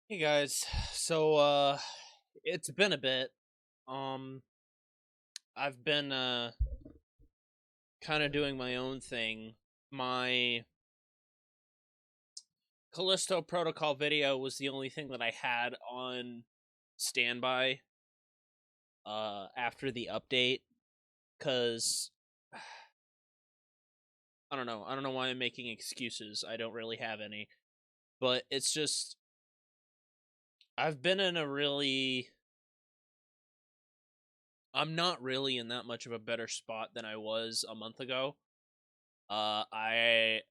Hey guys, it's been a bit. Um I've been kind of doing my own thing. My Callisto Protocol video was the only thing that I had on standby after the update cuz I don't know. I don't know why I'm making excuses. I don't really have any. But it's just I've been in a really I'm not really in that much of a better spot than I was a month ago. I've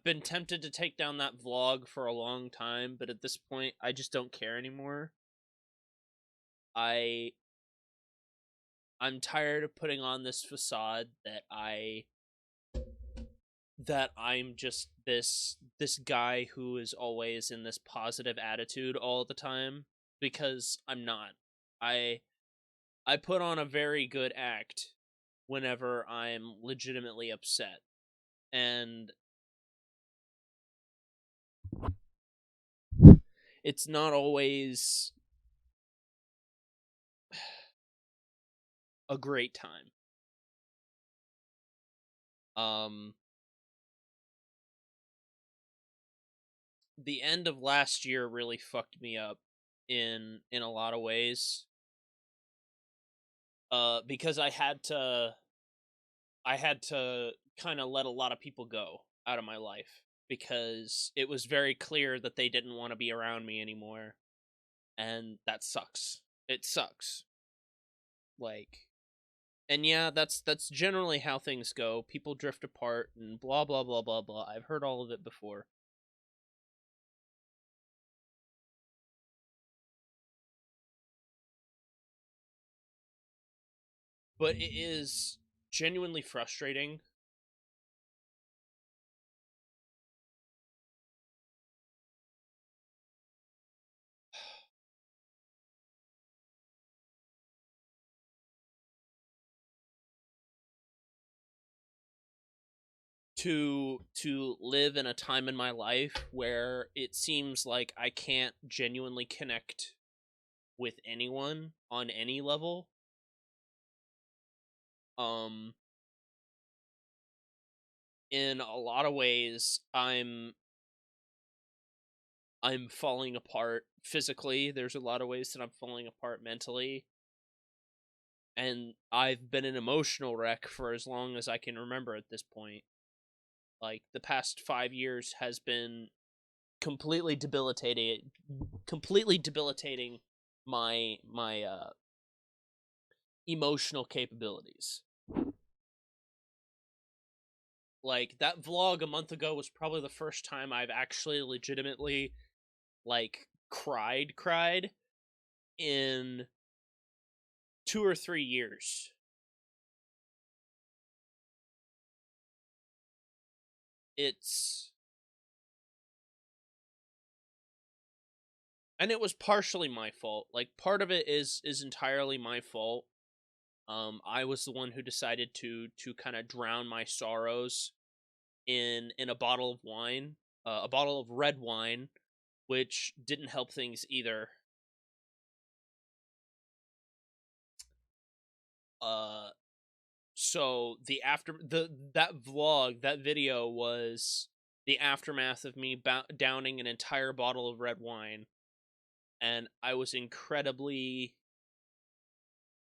been tempted to take down that vlog for a long time, but at this point, I just don't care anymore. I I'm tired of putting on this facade that I'm just this guy who is always in this positive attitude all the time because I'm not. I I put on a very good act whenever I'm legitimately upset. And it's not always a great time. Um the end of last year really fucked me up in a lot of ways. Because I had to kind of let a lot of people go out of my life because it was very clear that they didn't want to be around me anymore, and that sucks. It sucks. Like, and yeah, that's generally how things go. People drift apart and blah blah blah blah blah. I've heard all of it before. But it is genuinely frustrating to live in a time in my life where it seems like I can't genuinely connect with anyone on any level. Um in a lot of ways I'm falling apart physically. There's a lot of ways that I'm falling apart mentally. And I've been an emotional wreck for as long as I can remember at this point. Like the past 5 years has been completely debilitating my emotional capabilities. Like that vlog a month ago was probably the first time I've actually legitimately like cried in 2 or 3 years. It's and it was partially my fault. Like part of it is entirely my fault. I was the one who decided to kind of drown my sorrows in a bottle of wine, a bottle of red wine, which didn't help things either. Uh, so the after the that vlog, that video was the aftermath of me downing an entire bottle of red wine, and I was incredibly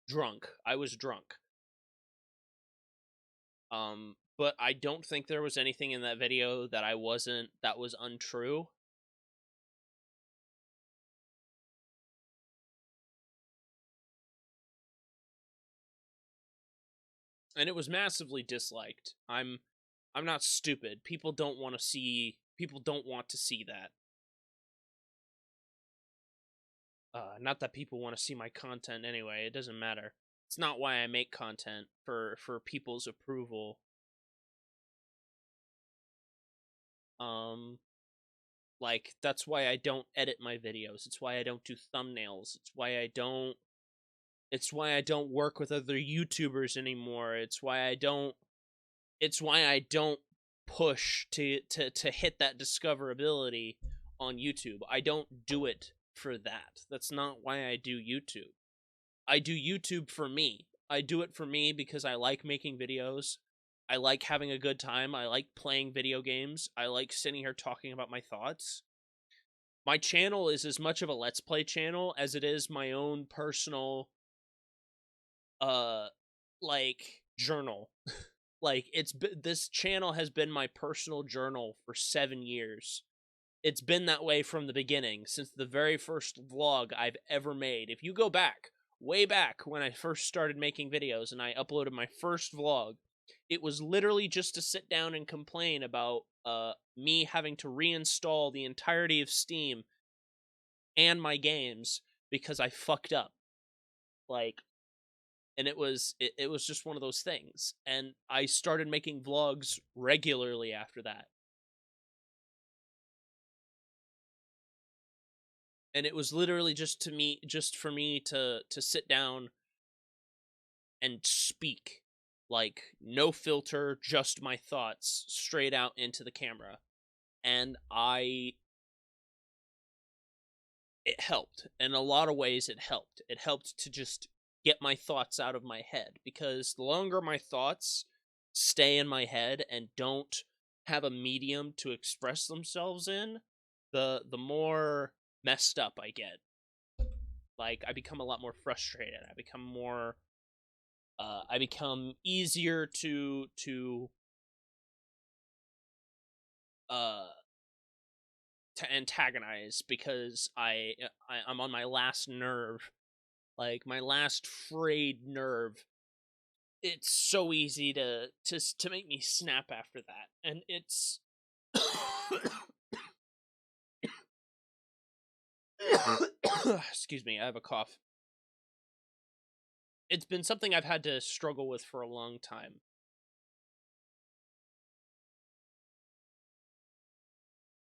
drunk. I was drunk. But I don't think there was anything in that video that was untrue. And it was massively disliked. I'm not stupid. People don't want to see that. Not that people want to see my content anyway. It doesn't matter. It's not why I make content for people's approval. Um like that's why I don't edit my videos. It's why I don't do thumbnails. It's why I don't work with other YouTubers anymore. It's why I don't push to hit that discoverability on YouTube. I don't do it for that. That's not why I do YouTube. I do YouTube for me. I do it for me because I like making videos. I like having a good time. I like playing video games. I like sitting here talking about my thoughts. My channel is as much of a Let's Play channel as it is my own personal, like, journal. Like, this channel has been my personal journal for 7 years. It's been that way from the beginning, since the very first vlog I've ever made. If you go back, way back when I first started making videos and I uploaded my first vlog, it was literally just to sit down and complain about me having to reinstall the entirety of Steam and my games because I fucked up. Like, and it was just one of those things. And I started making vlogs regularly after that. And it was literally just for me to sit down and speak, like, no filter, just my thoughts straight out into the camera. And it helped. In a lot of ways, it helped. It helped to just get my thoughts out of my head, because the longer my thoughts stay in my head and don't have a medium to express themselves in, the more messed up I get. Like, I become a lot more frustrated. I become more I become easier to antagonize, because I'm on my last nerve, like my last frayed nerve. It's so easy to make me snap after that, and it's excuse me, I have a cough. It's been something I've had to struggle with for a long time.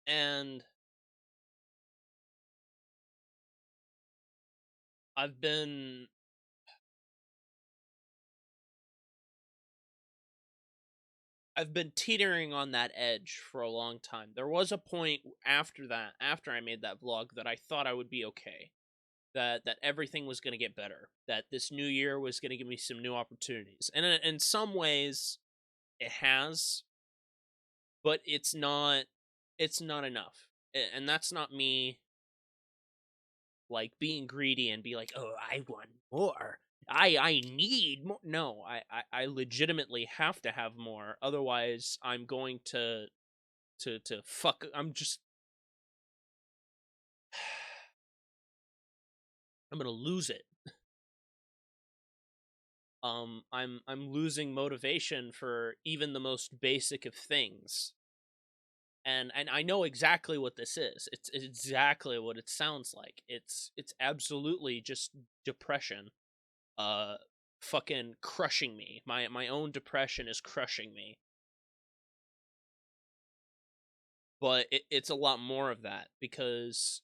And I've been teetering on that edge for a long time. There was a point after I made that vlog, that I thought I would be okay. That everything was going to get better. That this new year was going to give me some new opportunities. And in some ways, it has. But it's not enough. And that's not me, like, being greedy and be like, oh, I want more. I need more. No, I legitimately have to have more. Otherwise, I'm going to fuck. I'm gonna lose it. I'm losing motivation for even the most basic of things. And I know exactly what this is. It's exactly what it sounds like. It's absolutely just depression. Fucking crushing me. My own depression is crushing me. But it's a lot more of that, because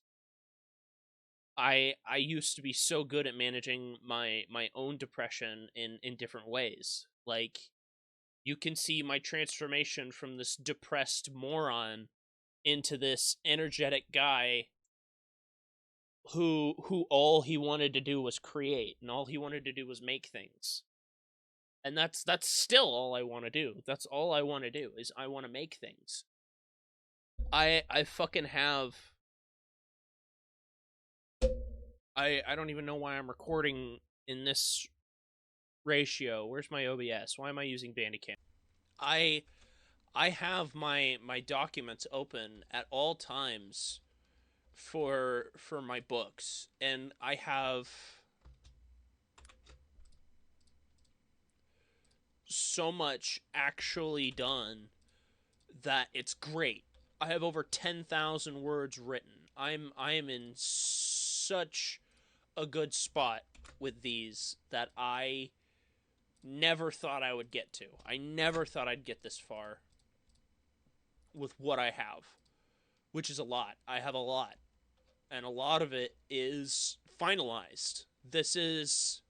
I used to be so good at managing my own depression in different ways. Like, you can see my transformation from this depressed moron into this energetic guy who all he wanted to do was create, and all he wanted to do was make things. And that's still all I want to do. That's all I want to do, is I want to make things. I fucking have I don't even know why I'm recording in this ratio. Where's my OBS? Why am I using Bandicam? I have my documents open at all times for my books, and I have so much actually done that it's great. I have over 10,000 words written. I am in such a good spot with these that I never thought I would get to. I never thought I'd get this far with what I have, which is a lot. I have a lot, and a lot of it is finalized. This is,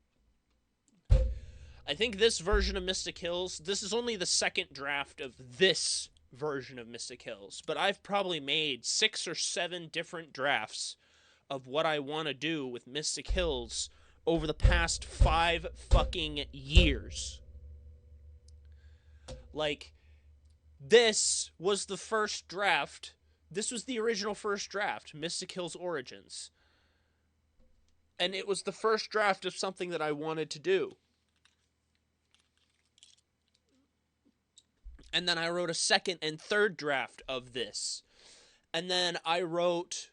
I think this version of Mystic Hills, this is only the second draft of this version of Mystic Hills, but I've probably made 6 or 7 different drafts of what I want to do with Mystic Hills over the past 5 fucking years. Like, this was the first draft. This was the original first draft, Mystic Hills Origins. And it was the first draft of something that I wanted to do. And then I wrote a second and third draft of this. And then I wrote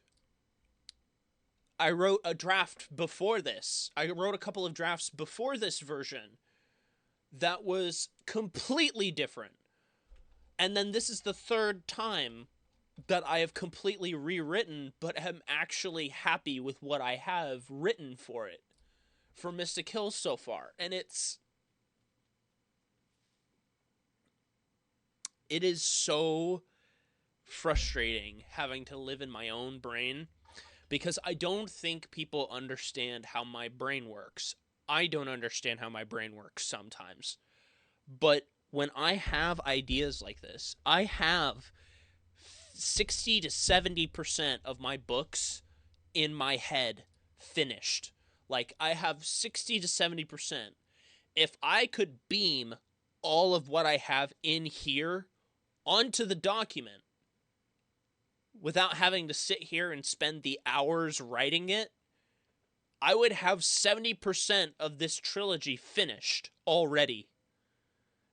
a draft before this. I wrote a couple of drafts before this version that was completely different. And then this is the third time that I have completely rewritten, but am actually happy with what I have written for it, for Mystic Hills so far. And it is so frustrating having to live in my own brain, because I don't think people understand how my brain works. I don't understand how my brain works sometimes. But when I have ideas like this, I have 60 to 70% of my books in my head finished. Like, I have 60 to 70%. If I could beam all of what I have in here onto the document without having to sit here and spend the hours writing it, I would have 70% of this trilogy finished already.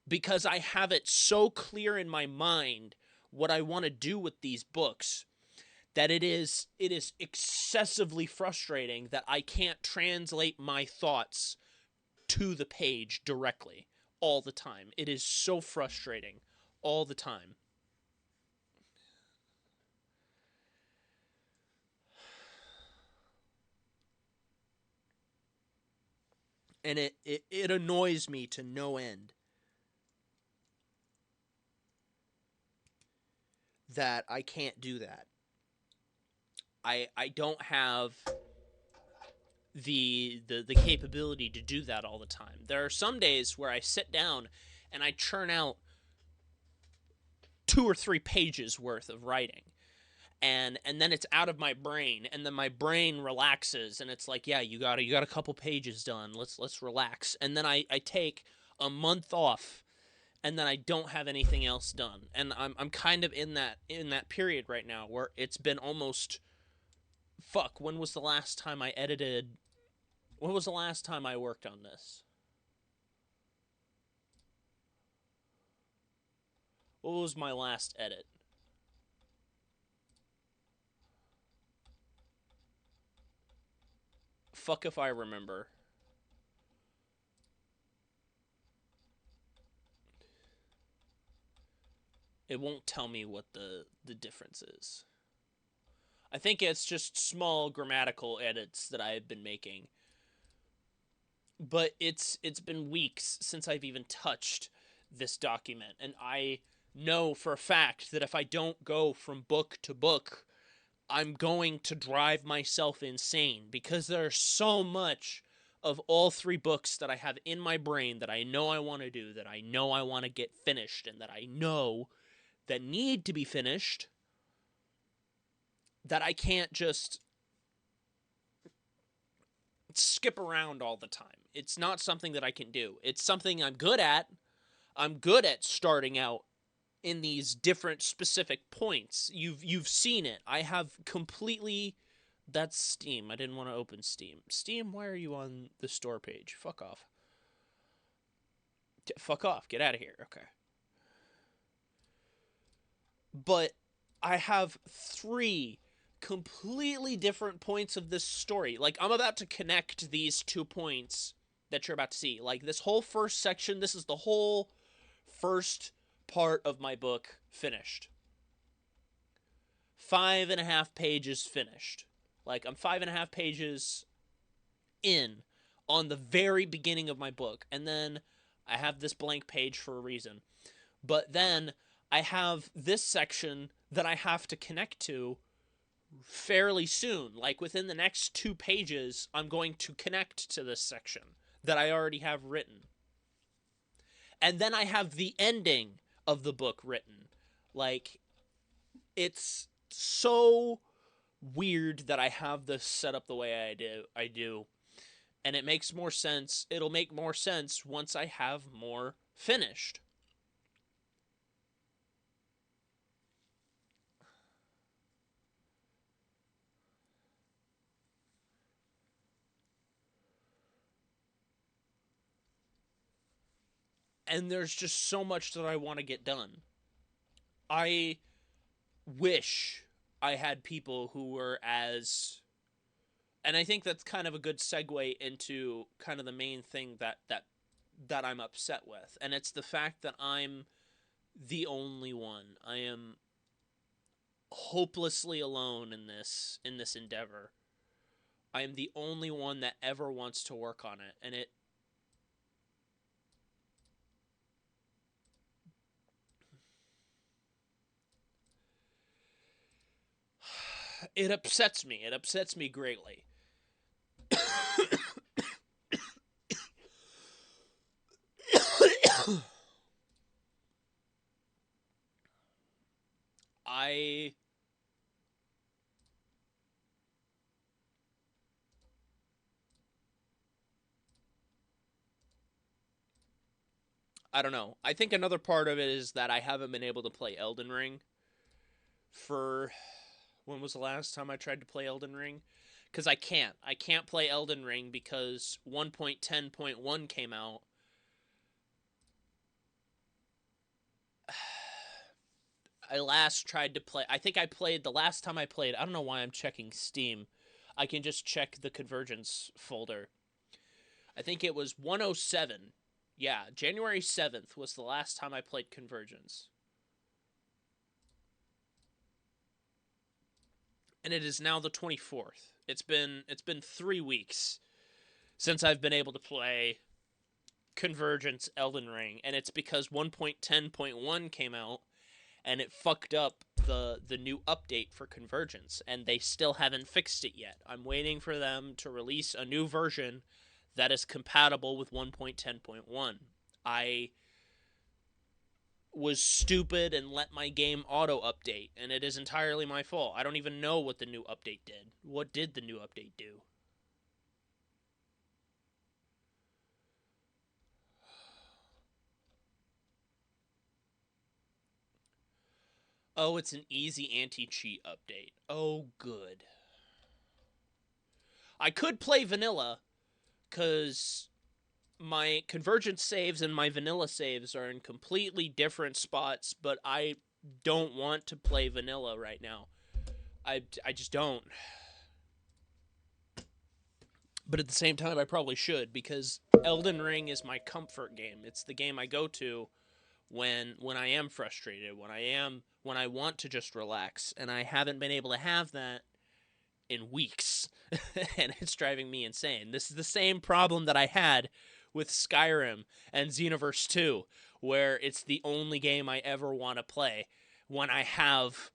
Because I have it so clear in my mind what I want to do with these books that it is excessively frustrating that I can't translate my thoughts to the page directly all the time. It is so frustrating all the time. And it annoys me to no end that I can't do that. I don't have the capability to do that all the time. There are some days where I sit down and I churn out 2 or 3 pages worth of writing. And then it's out of my brain, and then my brain relaxes, and it's like, yeah, you got a couple pages done. Let's relax. And then I take a month off, and then I don't have anything else done. And I'm kind of in that period right now where it's been almost, fuck, when was the last time I edited? When was the last time I worked on this? What was my last edit? Fuck if I remember. It won't tell me what the difference is. I think it's just small grammatical edits that I have been making. But it's been weeks since I've even touched this document, and I know for a fact that if I don't go from book to book, I'm going to drive myself insane, because there's so much of all 3 books that I have in my brain that I know I want to do, that I know I want to get finished, and that I know that need to be finished, that I can't just skip around all the time. It's not something that I can do. It's something I'm good at. I'm good at starting out in these different specific points. You've seen it. I have completely... That's Steam. I didn't want to open Steam. Steam, why are you on the store page? Fuck off. Fuck off. Get out of here. Okay. But I have 3 completely different points of this story. Like, I'm about to connect these 2 points that you're about to see. Like, this whole first section, this is the whole first part of my book finished. 5.5 pages finished. Like, I'm 5.5 pages in on the very beginning of my book. And then I have this blank page for a reason. But then I have this section that I have to connect to fairly soon. Like, within the next 2 pages, I'm going to connect to this section that I already have written. And then I have the ending of the book written. Like, it's so weird that I have this set up the way I do, and it makes more sense. It'll make more sense once I have more finished. And there's just so much that I want to get done. I wish I had people who were as, and I think that's kind of a good segue into kind of the main thing that I'm upset with, and it's the fact that I'm the only one. I am hopelessly alone in this endeavor. I am the only one that ever wants to work on it, and it upsets me. It upsets me greatly. I I don't know. I think another part of it is that I haven't been able to play Elden Ring for, when was the last time I tried to play Elden Ring? Cuz I can't. I can't play Elden Ring because 1.10.1 came out. I last tried to play. I think I played the last time I played. I don't know why I'm checking Steam. I can just check the Convergence folder. I think it was 107. Yeah, January 7th was the last time I played Convergence. And it is now the 24th. It's been 3 weeks since I've been able to play Convergence Elden Ring, and it's because 1.10.1 came out and it fucked up the new update for Convergence, and they still haven't fixed it yet. I'm waiting for them to release a new version that is compatible with 1.10.1. I was stupid and let my game auto update, and it is entirely my fault. I don't even know what the new update did. What did the new update do? Oh, it's an easy anti-cheat update. Oh, good. I could play vanilla, because my convergence saves and my vanilla saves are in completely different spots, but I don't want to play vanilla right now. I just don't. But at the same time, I probably should, because Elden Ring is my comfort game. It's the game I go to when I am frustrated, when I want to just relax, and I haven't been able to have that in weeks. And it's driving me insane. This is the same problem that I had with Skyrim and Xenoverse 2, where it's the only game I ever want to play when I have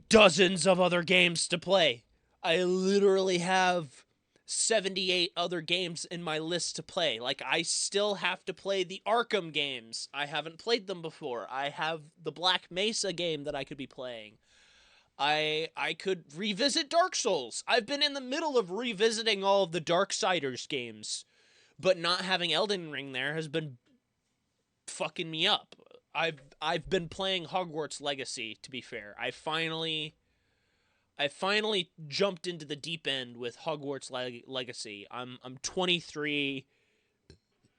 dozens of other games to play. I literally have 78 other games in my list to play. Like, I still have to play the Arkham games. I haven't played them before. I have the Black Mesa game that I could be playing. I could revisit Dark Souls. I've been in the middle of revisiting all of the Darksiders games, but not having Elden Ring there has been fucking me up. I've been playing Hogwarts Legacy, to be fair. I finally jumped into the deep end with Hogwarts Legacy. I'm 23.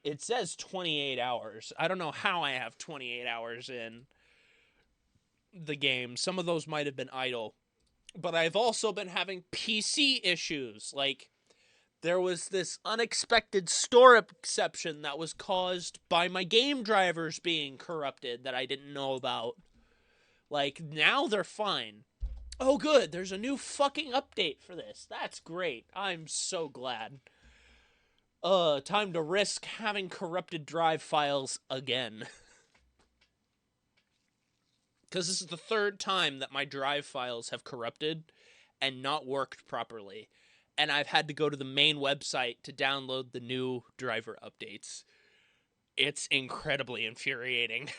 It says 28 hours. I don't know how I have 28 hours in the game. Some of those might have been idle. But I've also been having PC issues. Like, there was this unexpected store exception that was caused by my game drivers being corrupted that I didn't know about. Like, now they're fine. Oh, good. There's a new fucking update for this. That's great. I'm so glad. Time to risk having corrupted drive files again. Because this is the third time that my drive files have corrupted and not worked properly. And I've had to go to the main website to download the new driver updates. It's incredibly infuriating.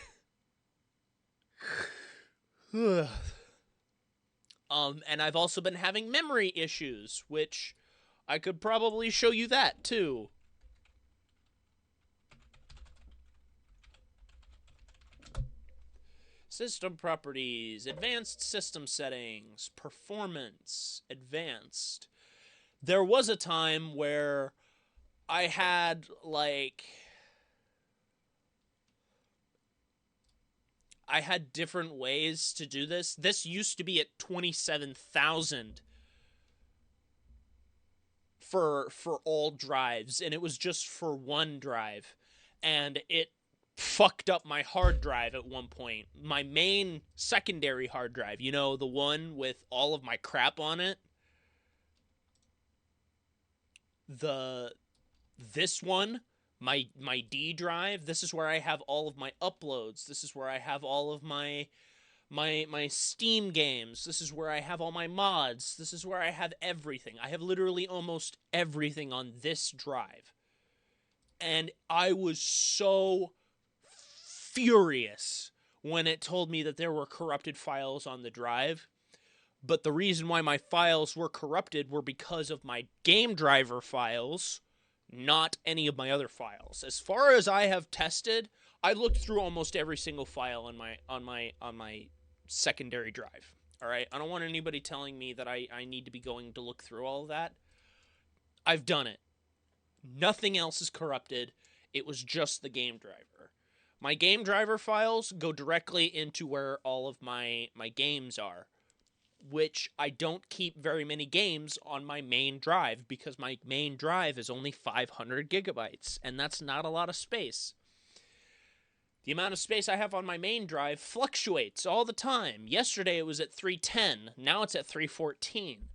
And I've also been having memory issues, which I could probably show you that too. System properties, advanced system settings, performance, advanced. There was a time where I had I had different ways to do this. This used to be at 27,000 for all drives, and it was just for one drive, and it fucked up my hard drive at one point. My main secondary hard drive, you know, the one with all of my crap on it. The this one, my D drive, this is where I have all of my uploads. This is where I have all of my Steam games. This is where I have all my mods. This is where I have everything. I have literally almost everything on this drive. And I was so furious when it told me that there were corrupted files on the drive. But the reason why my files were corrupted were because of my game driver files, not any of my other files. As far as I have tested, I looked through almost every single file on my secondary drive. All right, I don't want anybody telling me that I need to be going to look through all of that. I've done it. Nothing else is corrupted. It was just the game driver. My game driver files go directly into where all of my games are, which I don't keep very many games on my main drive because my main drive is only 500 gigabytes, and that's not a lot of space. The amount of space I have on my main drive fluctuates all the time. Yesterday it was at 310, now it's at 314.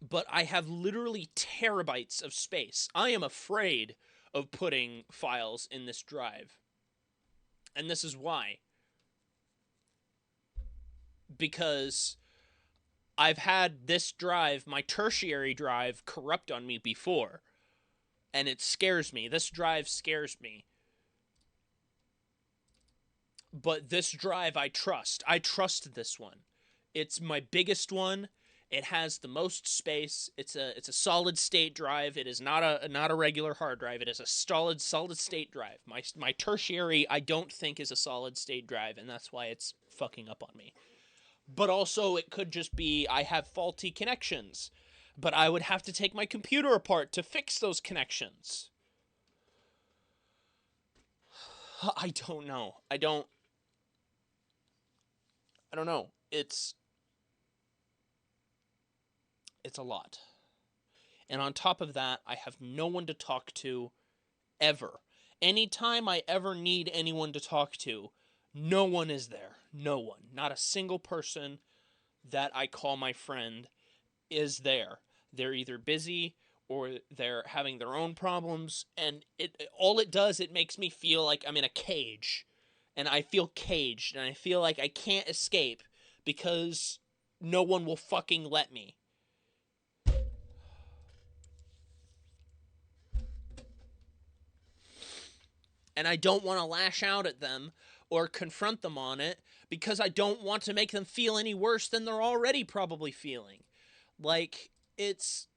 But I have literally terabytes of space. I am afraid of putting files in this drive. And this is why. Because I've had this drive, my tertiary drive, corrupt on me before. And it scares me. This drive scares me. But this drive I trust. I trust this one. It's my biggest one. It has the most space. It's a solid state drive. It is not a regular hard drive. It is a solid state drive. My tertiary I don't think is a solid state drive, and that's why it's fucking up on me. But also it could just be I have faulty connections. But I would have to take my computer apart to fix those connections. I don't know. I don't know. It's a lot. And on top of that, I have no one to talk to ever. Anytime I ever need anyone to talk to, no one is there. No one. Not a single person that I call my friend is there. They're either busy or they're having their own problems, and all it does, it makes me feel like I'm in a cage. And I feel caged, and I feel like I can't escape because no one will fucking let me. And I don't want to lash out at them or confront them on it because I don't want to make them feel any worse than they're already probably feeling. Like, it's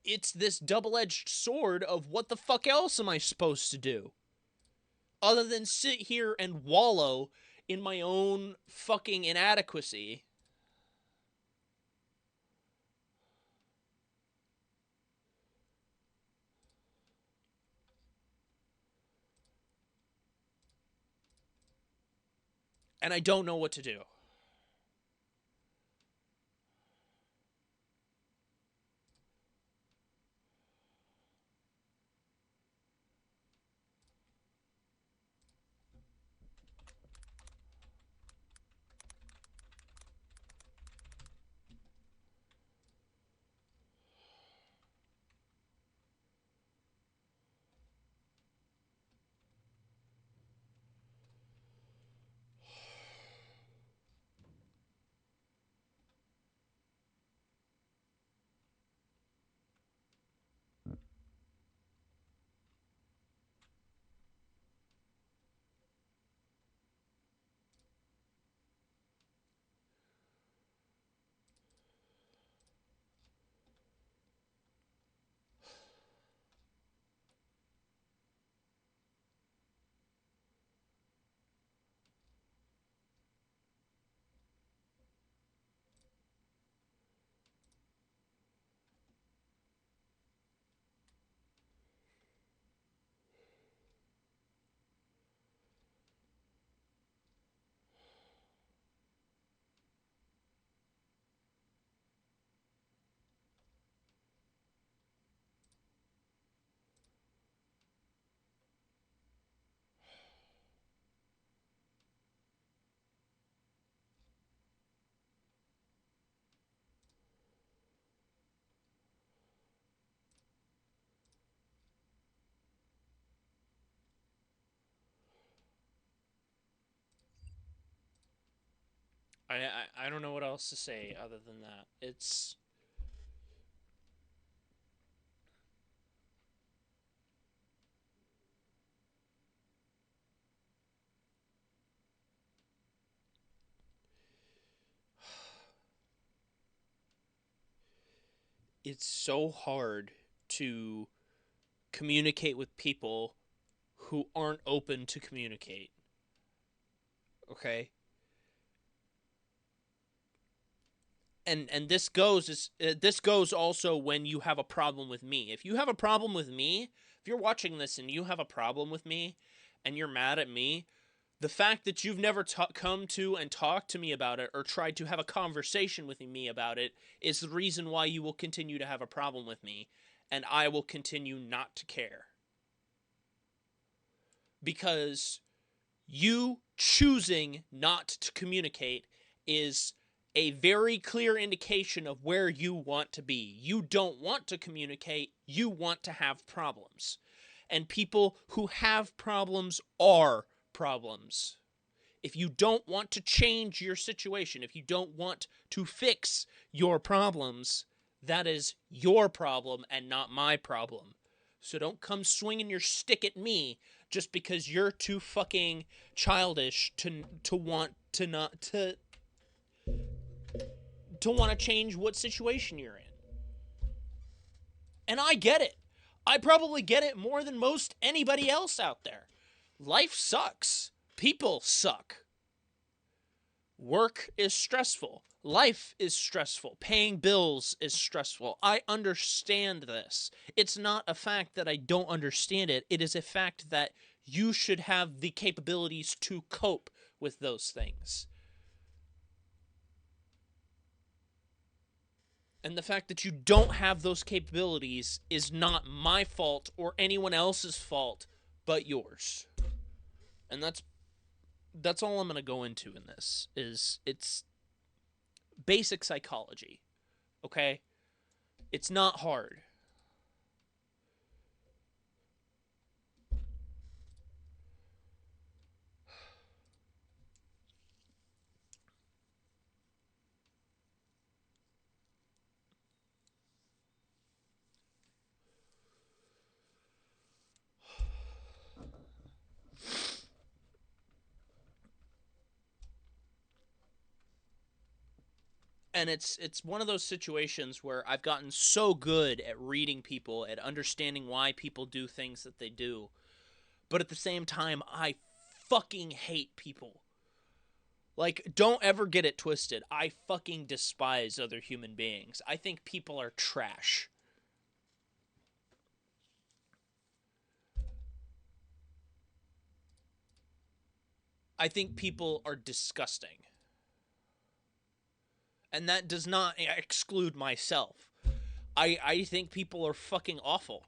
this double-edged sword of what the fuck else am I supposed to do? Other than sit here and wallow in my own fucking inadequacy. And I don't know what to do. I don't know what else to say other than that. It's so hard to communicate with people who aren't open to communicate. Okay? And this goes also when you have a problem with me. If you have a problem with me, if you're watching this and you have a problem with me and you're mad at me, the fact that you've never come to and talked to me about it or tried to have a conversation with me about it is the reason why you will continue to have a problem with me, and I will continue not to care. Because you choosing not to communicate is a very clear indication of where you want to be. You don't want to communicate, you want to have problems. And people who have problems are problems. If you don't want to change your situation, if you don't want to fix your problems, that is your problem and not my problem. So don't come swinging your stick at me just because you're too fucking childish to want to not to want to change what situation you're in. And I get it. I probably get it more than most anybody else out there. Life sucks. People suck. Work is stressful. Life is stressful. Paying bills is stressful. I understand this. It's not a fact that I don't understand it. It is a fact that you should have the capabilities to cope with those things. And the fact that you don't have those capabilities is not my fault or anyone else's fault but yours. And that's all I'm going to go into in this. It's basic psychology. Okay? It's not hard. And it's one of those situations where I've gotten so good at reading people, at understanding why people do things that they do. But at the same time, I fucking hate people. Like, don't ever get it twisted. I fucking despise other human beings. I think people are trash. I think people are disgusting. And that does not exclude myself. I think people are fucking awful.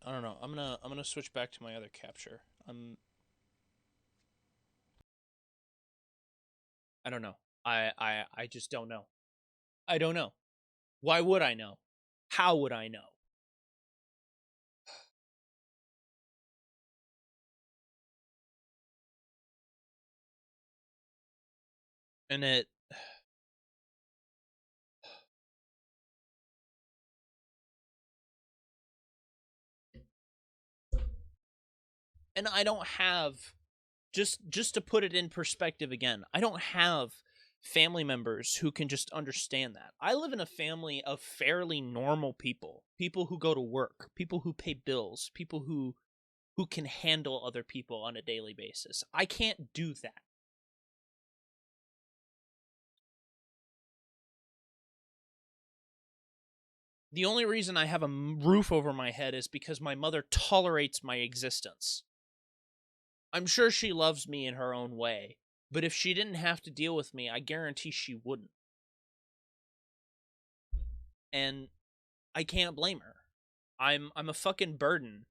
I don't know. I'm gonna switch back to my other capture. I don't know. I just don't know. I don't know. Why would I know? How would I know? And it and I don't have just to put it in perspective again. I don't have family members who can just understand that. I live in a family of fairly normal people. People who go to work, people who pay bills, people who can handle other people on a daily basis. I can't do that. The only reason I have a roof over my head is because my mother tolerates my existence. I'm sure she loves me in her own way, but if she didn't have to deal with me, I guarantee she wouldn't. And I can't blame her. I'm a fucking burden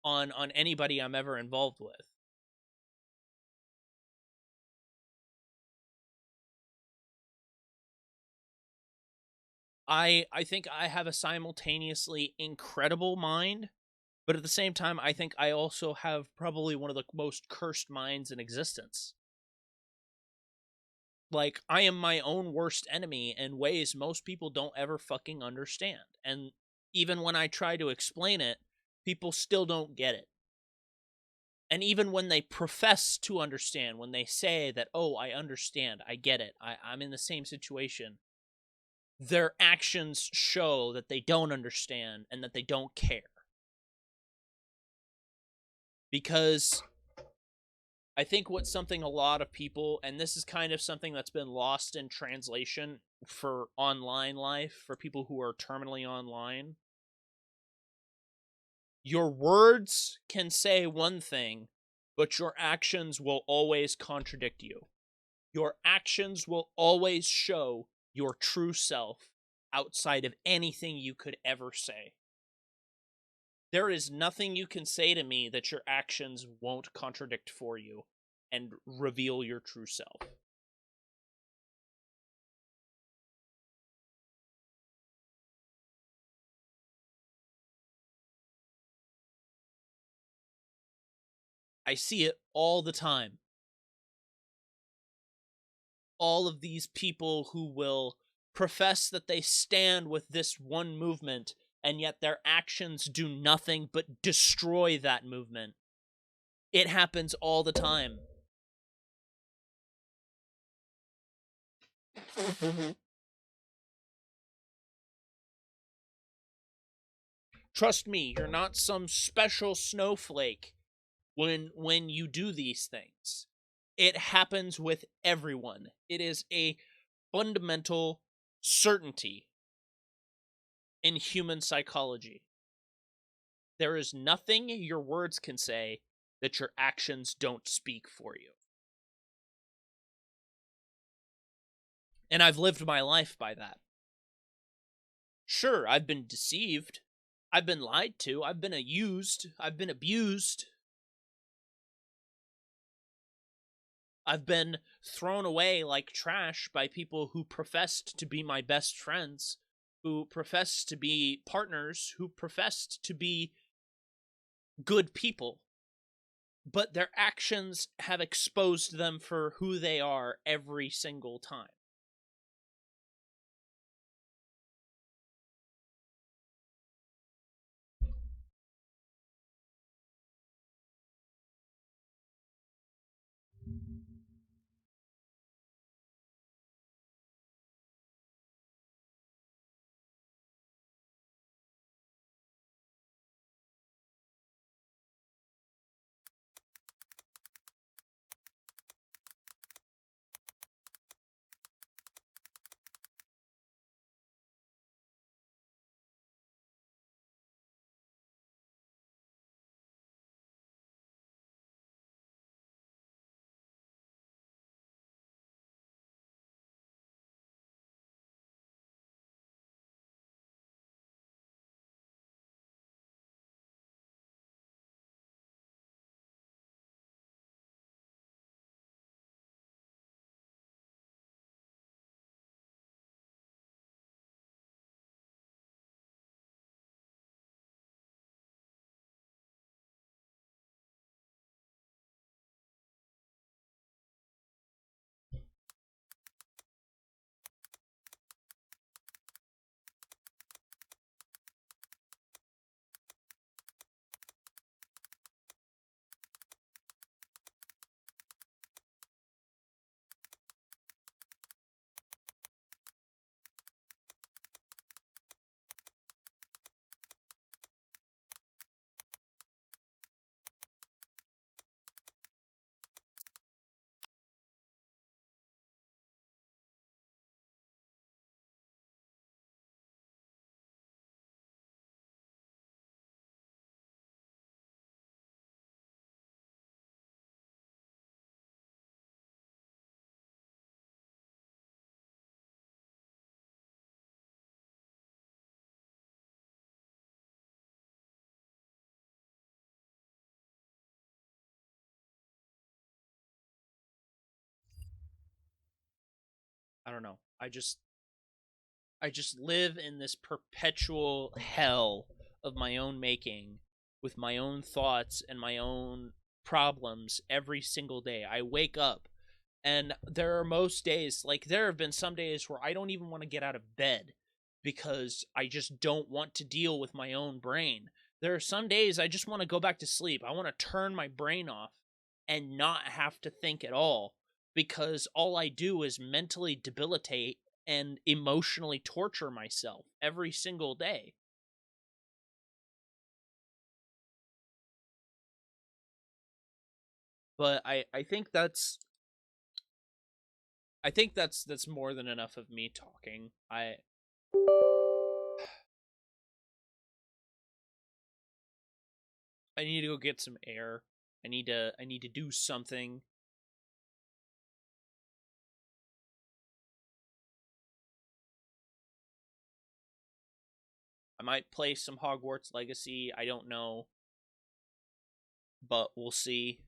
on anybody I'm ever involved with. I think I have a simultaneously incredible mind, but at the same time I think I also have probably one of the most cursed minds in existence. Like, I am my own worst enemy in ways most people don't ever fucking understand. And even when I try to explain it, people still don't get it. And even when they profess to understand, when they say that, oh, I understand, I get it, I'm in the same situation, their actions show that they don't understand and that they don't care. Because I think what's something a lot of people, and this is kind of something that's been lost in translation for online life, for people who are terminally online, your words can say one thing, but your actions will always contradict you. Your actions will always show your true self outside of anything you could ever say. There is nothing you can say to me that your actions won't contradict for you and reveal your true self. I see it all the time. All of these people who will profess that they stand with this one movement, and yet their actions do nothing but destroy that movement. It happens all the time. Trust me, you're not some special snowflake when you do these things. It happens with everyone. It is a fundamental certainty in human psychology. There is nothing your words can say that your actions don't speak for you. And I've lived my life by that. Sure, I've been deceived. I've been lied to. I've been used. I've been abused. I've been thrown away like trash by people who professed to be my best friends, who professed to be partners, who professed to be good people. But their actions have exposed them for who they are every single time. I don't know. I just live in this perpetual hell of my own making with my own thoughts and my own problems every single day. I wake up and there are most days, like there have been some days where I don't even want to get out of bed because I just don't want to deal with my own brain. There are some days I just want to go back to sleep. I want to turn my brain off and not have to think at all because all I do is mentally debilitate and emotionally torture myself every single day. But I think that's more than enough of me talking. I need to go get some air. I need to do something. I might play some Hogwarts Legacy. I don't know, but we'll see.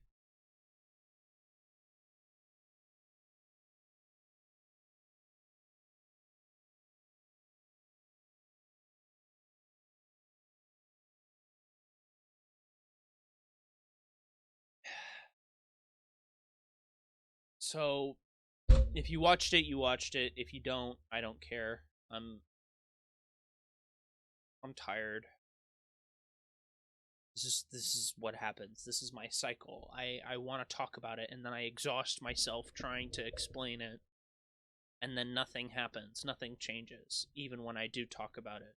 So, if you watched it, you watched it. If you don't, I don't care. I'm tired. This is what happens. This is my cycle. I want to talk about it and then I exhaust myself trying to explain it and then nothing happens. Nothing changes even when I do talk about it.